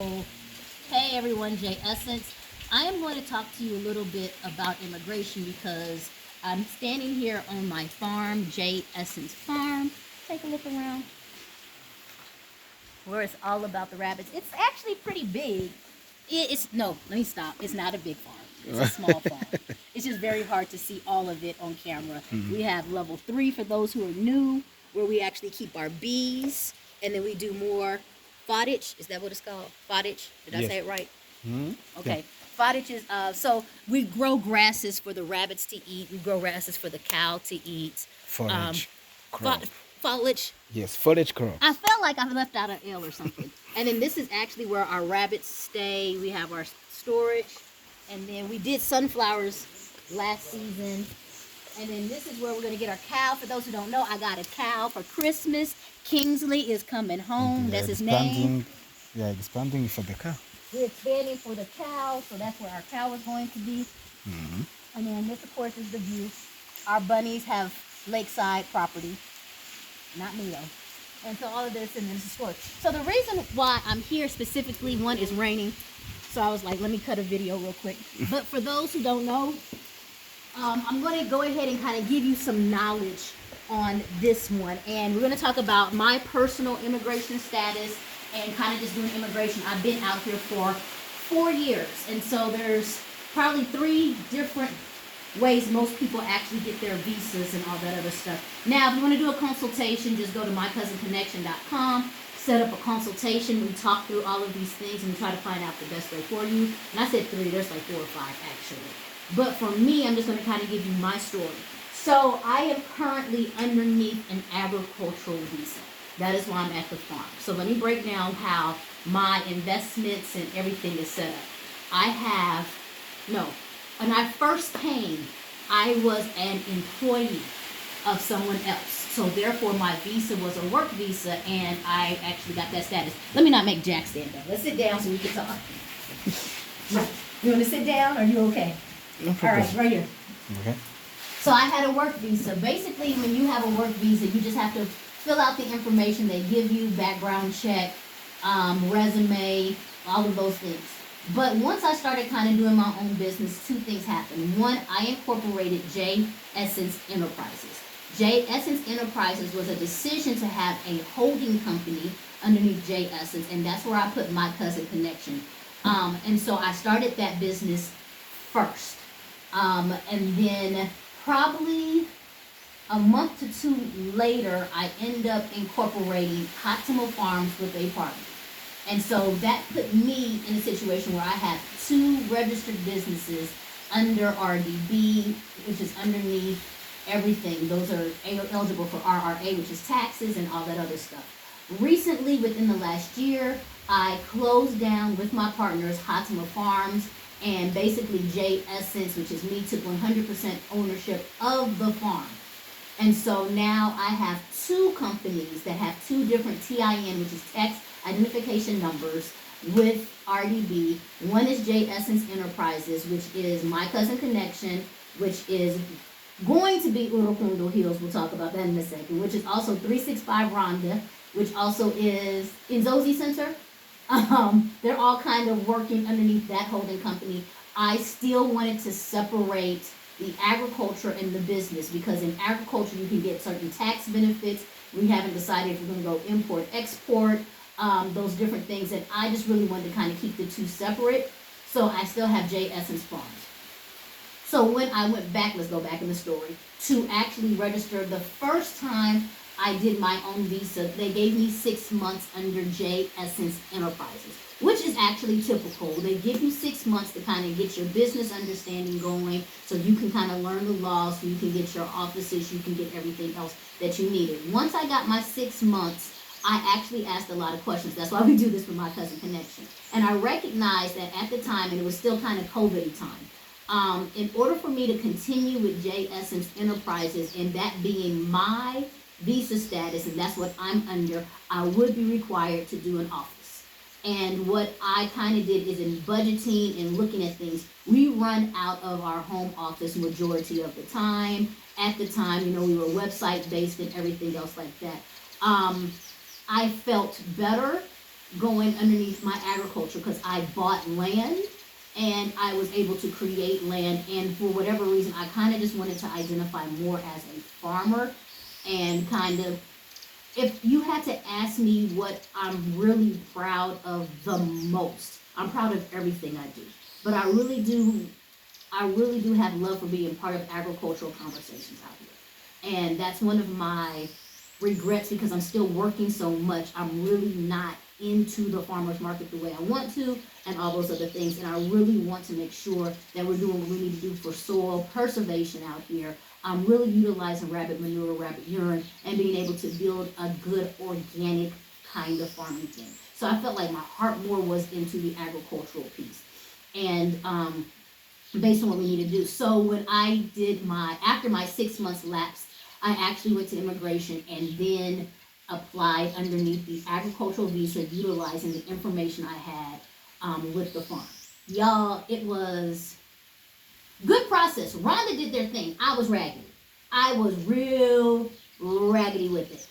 Hey everyone, Jay Essence. I am going to talk to you a little bit about immigration because I'm standing here on my farm, Jay Essence Farm. Take a look around where it's all about the rabbits. It's actually pretty big. It's no, let me stop. It's not a big farm. It's a small farm. It's just very hard to see all of it on camera. We have level 3 for those who are new, where we actually keep our bees, and then we do more fodage. Is that what it's called? Fodage? Did I Yes. say it right? Hmm. Yeah. Okay. Fodage is so we grow grasses for the rabbits to eat. We grow grasses for the cow to eat. Um, Forage fo- crop. foliage. Yes, forage I crops. felt like I left out an L or something. And then this is actually where our rabbits stay. We have our storage. And then we did sunflowers last season. And then this is where we're going to get our cow. For those who don't know, I got a cow for Christmas. Kingsley is coming home. Yeah, That's his name. expanding. Yeah, expanding for the car. We're expanding for the cow. So that's where our cow is going to be. Hmm. And then this, of course, is the view. Our bunnies have lakeside property. Not me though. And so all of this and this is storage. So the reason why I'm here specifically, one is raining. So I was like, let me cut a video real quick. But for those who don't know, I'm going to go ahead and kind of give you some knowledge on this one. And we're going to talk about my personal immigration status and kind of just doing immigration. I've been out here for 4 years. And so there's probably 3 different ways most people actually get their visas and all that other stuff. Now, if you want to do a consultation, just go to mycousinconnection.com, set up a consultation. We talk through all of these things and we try to find out the best way for you. And I said 3, there's like 4 or 5 actually. But for me, I'm just going to kind of give you my story. So I am currently underneath an agricultural visa. That is why I'm at the farm. So let me break down how my investments and everything is set up. I have, no, when I first came, I was an employee of someone else. So therefore, my visa was a work visa, and I actually got that status. Let me not make Jack stand up. Let's sit down so we can talk. You want to sit down? Or are you okay? No All problem. right, right here. Okay. So I had a work visa. Basically, when you have a work visa, you just have to fill out the information they give you, background check, resume, all of those things. But once I started kind of doing my own business, 2 things happened. One, I incorporated J Essence Enterprises. J Essence Enterprises was a decision to have a holding company underneath J Essence, and that's where I put my cousin connection. And so I started that business first. And then probably a month to 2 later, I end up incorporating Hotimo Farms with a partner. And so that put me in a situation where I have 2 registered businesses under RDB, which is underneath everything. Those are eligible for RRA, which is taxes and all that other stuff. Recently, within the last year, I closed down with my partners Hotimo Farms, and basically J Essence, which is me, took 100% ownership of the farm. And so now I have 2 companies that have 2 different TIN, which is tax identification numbers, with RDB. One is J Essence Enterprises, which is My Cousin Connection, which is going to be Urukundo Hills. We'll talk about that in a second. Which is also 365 Rwanda, which also is Inzozi Center. They're all kind of working underneath that holding company. I still wanted to separate the agriculture and the business because in agriculture you can get certain tax benefits. We haven't decided if we're going to go import, export, those different things. And I just really wanted to kind of keep the 2 separate. So I still have J Essence Farms. So when I went back, let's go back in the story, to actually register the first time I did my own visa, they gave me 6 months under J Essence Enterprises, which is actually typical. They give you 6 months to kind of get your business understanding going so you can kind of learn the laws, so you can get your offices, you can get everything else that you needed. Once I got my 6 months, I actually asked a lot of questions. That's why we do this with My Cousin Connection. And I recognized that at the time, and it was still kind of COVID time, in order for me to continue with J Essence Enterprises and that being my visa status, and that's what I'm under, I would be required to do an office. And what I kind of did is in budgeting and looking at things, we run out of our home office majority of the time. At the time, we were website based and everything else like that. I felt better going underneath my agriculture because I bought land and I was able to create land. And for whatever reason, I kind of just wanted to identify more as a farmer and kind of, if you had to ask me what I'm really proud of the most, I'm proud of everything I do, but I really do have love for being part of agricultural conversations out here. And that's one of my regrets because I'm still working so much. I'm really not into the farmer's market the way I want to and all those other things. And I really want to make sure that we're doing what we need to do for soil preservation out here. I'm really utilizing rabbit manure, rabbit urine, and being able to build a good organic kind of farming thing. So I felt like my heart more was into the agricultural piece. And based on what we need to do. So when I did after my 6 months lapsed, I actually went to immigration and then applied underneath the agricultural visa, utilizing the information I had with the farm. Y'all, it was good process. Rwanda did their thing. I was raggedy. I was real raggedy with it.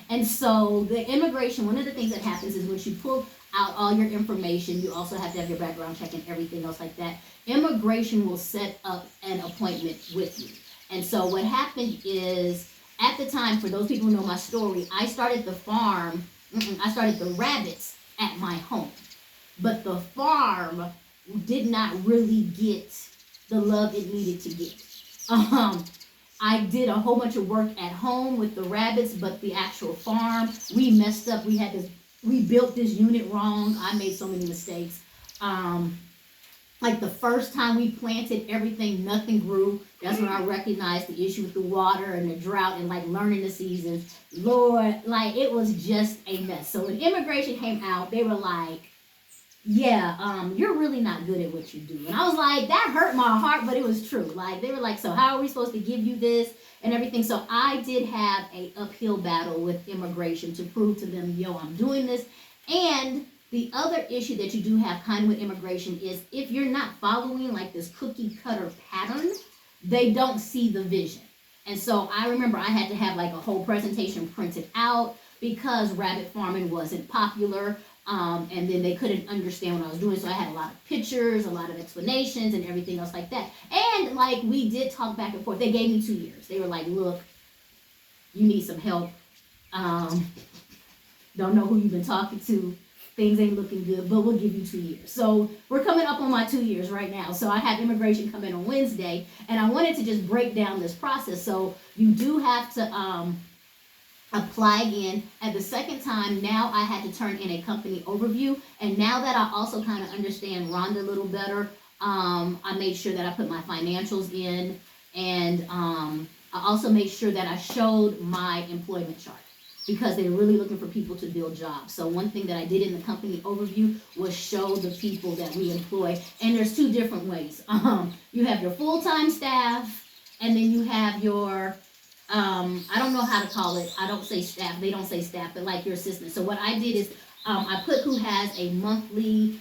And so the immigration, one of the things that happens is once you pull out all your information, you also have to have your background check and everything else like that. Immigration will set up an appointment with you. And so what happened is, at the time, for those people who know my story, I started the farm, I started the rabbits at my home. But the farm did not really get the love it needed to get. I did a whole bunch of work at home with the rabbits, but the actual farm, we messed up. We built this unit wrong. I made so many mistakes. Like the first time we planted everything, nothing grew. That's when I recognized the issue with the water and the drought and like learning the seasons. Lord, like it was just a mess. So when immigration came out, they were like, yeah, you're really not good at what you do. And I was like, that hurt my heart, but it was true. Like they were like, so how are we supposed to give you this and everything? So I did have a uphill battle with immigration to prove to them, yo, I'm doing this. And the other issue that you do have kind of with immigration is if you're not following like this cookie cutter pattern, they don't see the vision. And so I remember I had to have like a whole presentation printed out because rabbit farming wasn't popular. And then they couldn't understand what I was doing. So I had a lot of pictures, a lot of explanations and everything else like that. And like we did talk back and forth. They gave me 2 years. They were like, look, you need some help. Don't know who you've been talking to. Things ain't looking good, but we'll give you 2 years. So we're coming up on my 2 years right now. So I have immigration come in on Wednesday, and I wanted to just break down this process. So you do have to apply again. At the second time, now I had to turn in a company overview. And now that I also kind of understand Rwanda a little better, I made sure that I put my financials in. And I also made sure that I showed my employment chart, because they're really looking for people to build jobs. So one thing that I did in the company overview was show the people that we employ. And there's 2 different ways. You have your full-time staff, and then you have your, I don't know how to call it. I don't say staff. They don't say staff, but like your assistant. So what I did is I put who has a monthly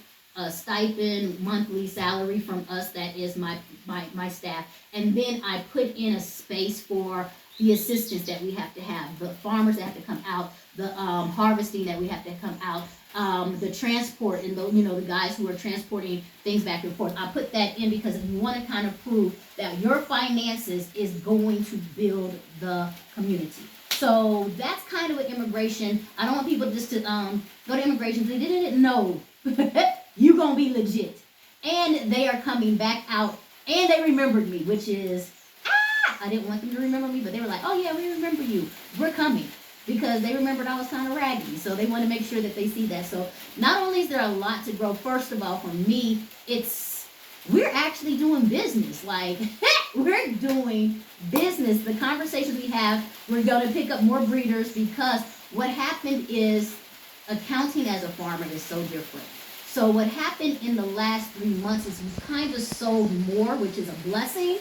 stipend, monthly salary from us. That is my staff. And then I put in a space for the assistants that we have to have, the farmers that have to come out, the harvesting that we have to come out, the transport and the guys who are transporting things back and forth. I put that in because you want to kind of prove that your finances is going to build the community. So that's kind of what immigration. I don't want people just to go to immigration. They didn't know you're gonna be legit, and they are coming back out, and they remembered me, which is. I didn't want them to remember me, but they were like, oh yeah, we remember you. We're coming. Because they remembered I was kind of raggedy. So they want to make sure that they see that. So not only is there a lot to grow, first of all, for me, we're actually doing business. Like, we're doing business. The conversations we have, we're going to pick up more breeders, because what happened is accounting as a farmer is so different. So what happened in the last 3 months is we kind of sold more, which is a blessing,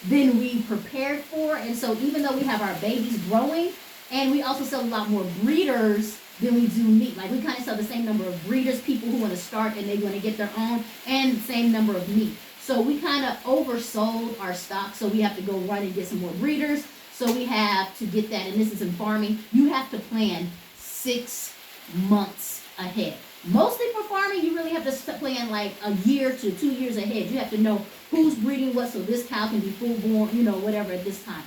than we prepared for. And so even though we have our babies growing, and we also sell a lot more breeders than we do meat. Like we kind of sell the same number of breeders, people who want to start and they want to get their own, and the same number of meat. So we kind of oversold our stock. So we have to go run and get some more breeders. So we have to get that. And this is in farming. You have to plan 6 months ahead. Mostly for farming, you really have to plan like a year to 2 years ahead. You have to know who's breeding what, so this cow can be full born, whatever at this time.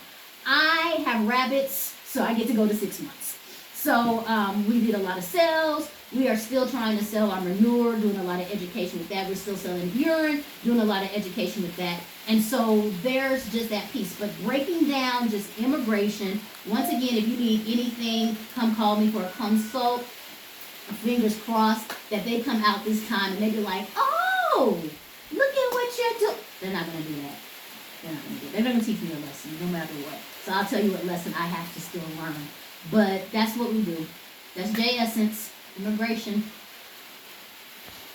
I have rabbits, so I get to go to 6 months. So we did a lot of sales. We are still trying to sell our manure, doing a lot of education with that. We're still selling urine, doing a lot of education with that. And so there's just that piece. But breaking down just immigration, once again, if you need anything, come call me for a consult. Fingers crossed that they come out this time and they be like, oh, look at what you're doing. They're not going to do that. They're not going to do that. They're going to teach me a lesson no matter what. So I'll tell you what lesson I have to still learn. But that's what we do. That's J Essence, immigration.